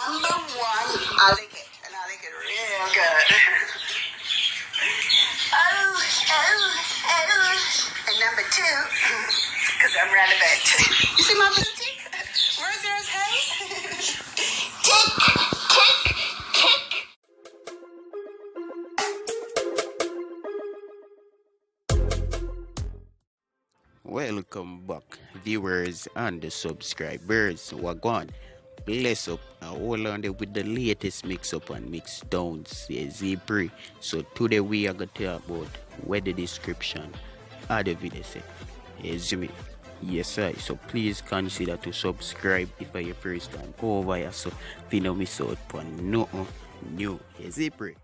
Number one, I lick it, and I lick it real good. And number two, because I'm relevant. You see my blue tick? Where's yours, hey? Tick, tick, tick. Welcome back, viewers and subscribers. Wagwan, bless up and hold on there with the latest mix up and mix downs. Zipri. So today we are going to talk about where the description of the video say. Zoom it. Yes, sir. So please consider to subscribe if you're your first time over here. So if you don't miss out on nothing new. Zipri.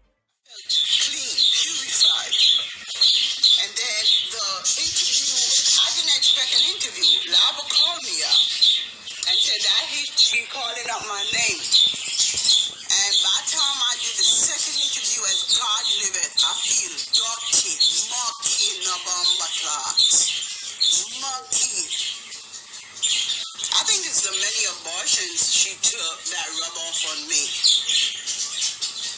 Calling up my name, and by the time I do the second interview as God liveth, I feel dirty, mucky, mucky. I think it's the many abortions she took that rub off on me.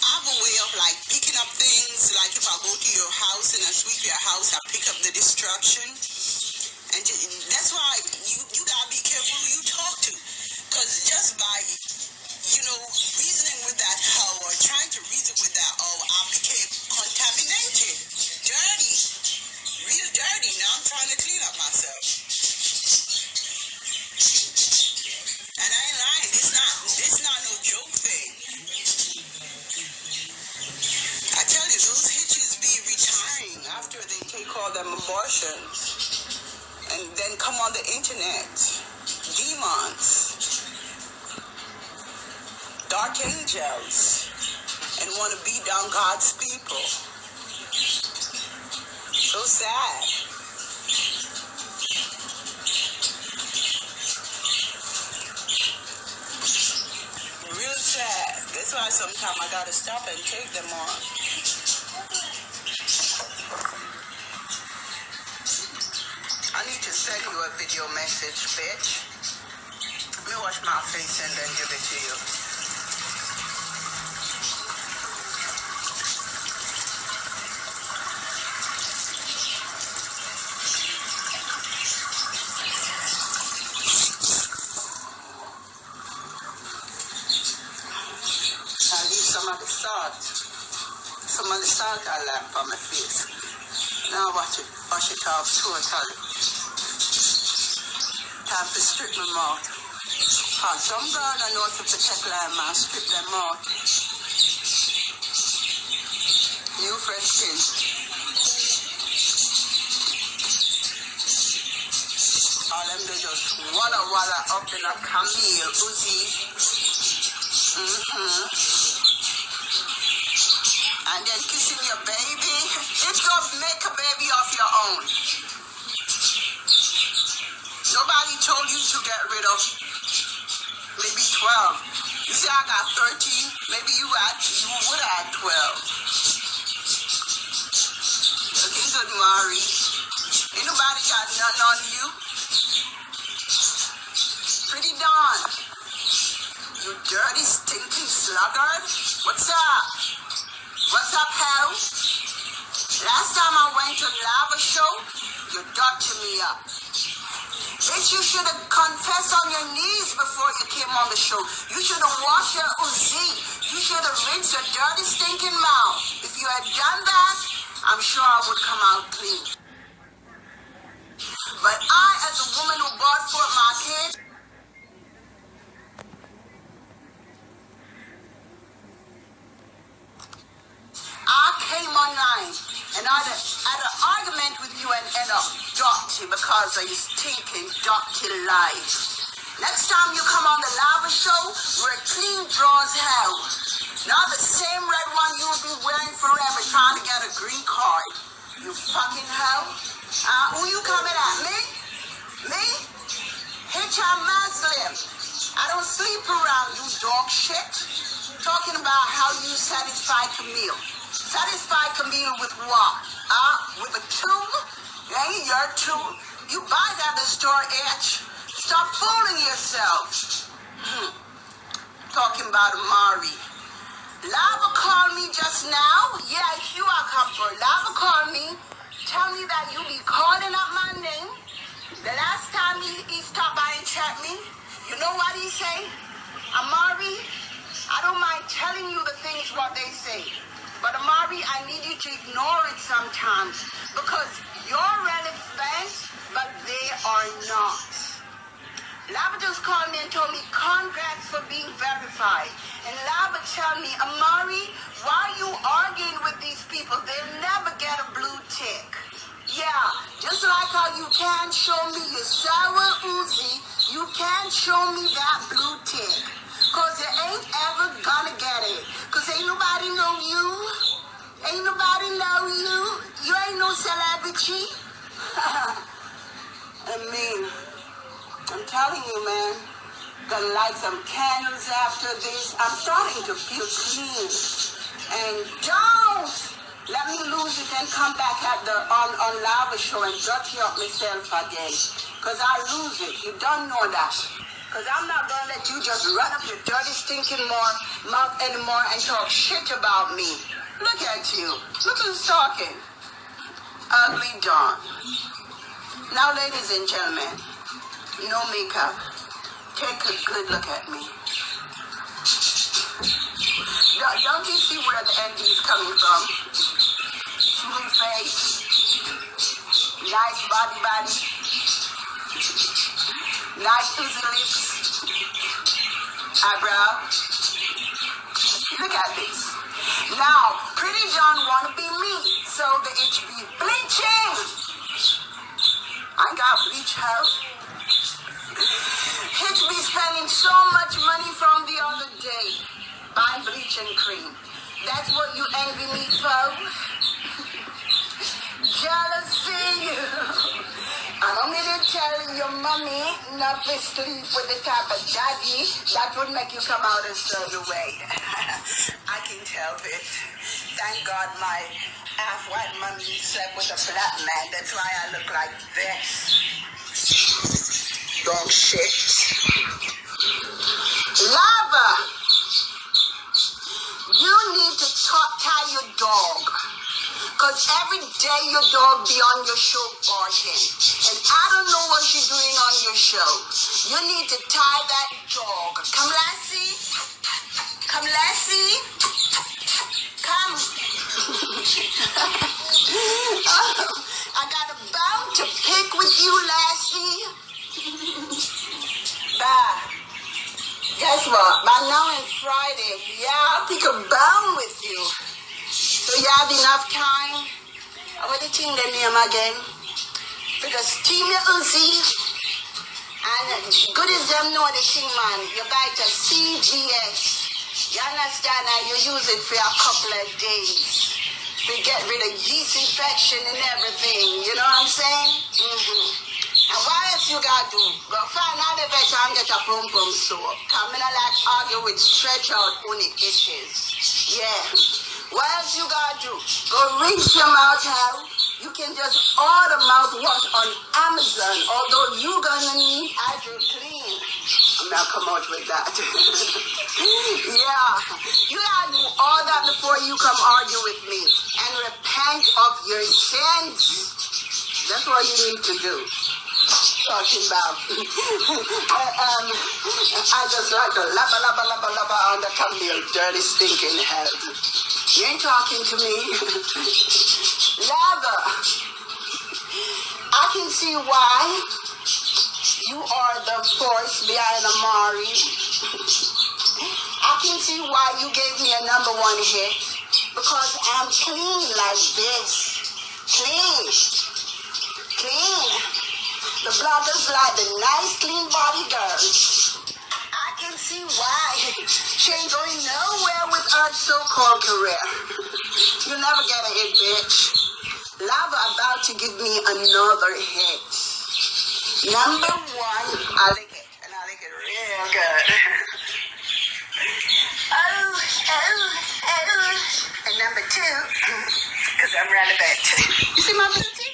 I have a way of like picking up things, like if I go to your house and I sweep your house, I pick up the destruction, and that's why you gotta be careful who you talk to. Because just by, reasoning with that hoe or trying to reason with that I became contaminated, dirty, real dirty. Now I'm trying to clean up myself. And I ain't lying, this not no joke thing. I tell you, those hitches be retiring after they take all them abortions and then come on the internet. Demons. Dark angels, and want to beat down God's people. So sad. Real sad. That's why sometimes I gotta stop and take them on. I need to send you a video message, bitch. Let me wash my face and then give it to you. Some of the salt I left on my face. Now wash it off totally. Time to strip my mouth. Some girl I know to protect like man, strip them out. New fresh skin. All them they just walla up in a Camille, Uzi. And then kissing your baby. It's gonna make a baby of your own. Nobody told you to get rid of maybe 12. You say I got 13, maybe you would have 12. Looking good, Amari. Ain't nobody got nothing on you. Pretty darn. You dirty, stinking sluggard. What's up? What's up, hell? Last time I went to Lava Show, you dirty me up. Bitch, you should have confessed on your knees before you came on the show. You should have washed your Uzi. You should have rinsed your dirty, stinking mouth. If you had done that, I'm sure I would come out clean. But I, as a woman who bought for my kids, I came online and I had an argument with you and end up dirty because of your stinking dirty life. Next time you come on the Lava Show, wear clean drawers hell. Not the same red one you will be wearing forever trying to get a green card. You fucking hell. Who you coming at? Me? Me? Hitch a Muslim. I don't sleep around you dog shit. Talking about how you satisfy Camille. Satisfy Camille with what? With a tool? Ain't your tool? You buy that at the store, H. Stop fooling yourself. talking about Amari. Lava called me just now. Yes, you are comfort. Lava called me. Tell me that you be calling up my name. The last time he stopped by and checked me, you know what he say? Amari, I don't mind telling you the things what they say. But Amari, I need you to ignore it sometimes because you're relevant, but they are not. Lava just called me and told me congrats for being verified. And Lava tell me, Amari, why are you arguing with these people? They'll never get a blue tick. Yeah, just like how you can't show me your sour Uzi, you can't show me that blue tick. Cause you ain't ever gonna get it. Cause ain't nobody know you. Ain't nobody know you. You ain't no celebrity. I mean, I'm telling you, man, gonna light some candles after this. I'm starting to feel clean. And don't let me lose it and come back at the on Lava show and dirty up myself again. Cause I lose it. You don't know that. Cause I'm not gonna let you just run up your dirty stinking mouth anymore and talk shit about me. Look at you. Look who's talking. Ugly Dawn. Now, ladies and gentlemen, no makeup. Take a good look at me. Don't you see where the envy is coming from? Smooth face, nice body, nice oozy lips, eyebrow. Look at this. Now, Pretty John wanna be me, so the itch be bleaching. I got bleach out. Hitch be spending so much money from the other day buying bleach and cream. That's what you envy me for? Jealousy. And I'm gonna tell your mommy not to sleep with the type of daddy that would make you come out a certain way. I can't help it. Thank God my half-white mommy slept with a black man. That's why I look like this. Dog shit. Lava, you need to tie your dog. Because every day your dog be on your show barking. And I don't know what she's doing on your show. You need to tie that dog. Come, Lassie. Come, Lassie. Come. I got a bone to pick with you, Lassie. Bah. Guess what? By now it's Friday. Yeah, I'll pick a bone with you. So you have enough time? What do you think the name again? For the steam your Uzi. And good as them know the thing, man. You buy it at CVS. You understand that you use it for a couple of days. To get rid of yeast infection and everything. You know what I'm saying? Mm-hmm. And what else you gotta do? Go find out the vet and get a pum-pum soap. Come in and like argue with stretch out only itches. Yeah. What else you gotta do? Go rinse your mouth out. You can just order mouthwash on Amazon. Although you gonna need Hydro Clean. I'm not come out with that. Yeah. You gotta do all that before you come argue with me. And repent of your sins. That's what you need to do. Talking about I just like the laba on the camel, dirty stinking hell. You ain't talking to me. Lava, I can see why you are the force behind Amari. I can see why you gave me a #1 hit. Because I'm clean like this. Clean. The bloggers like the nice, clean body girls. I can see why. She ain't going nowhere with her so-called career. You'll never get a hit, bitch. Lava about to give me another hit. #1, I like it. And I like it real good. Oh. And #2, because I'm relevant. You see my beauty?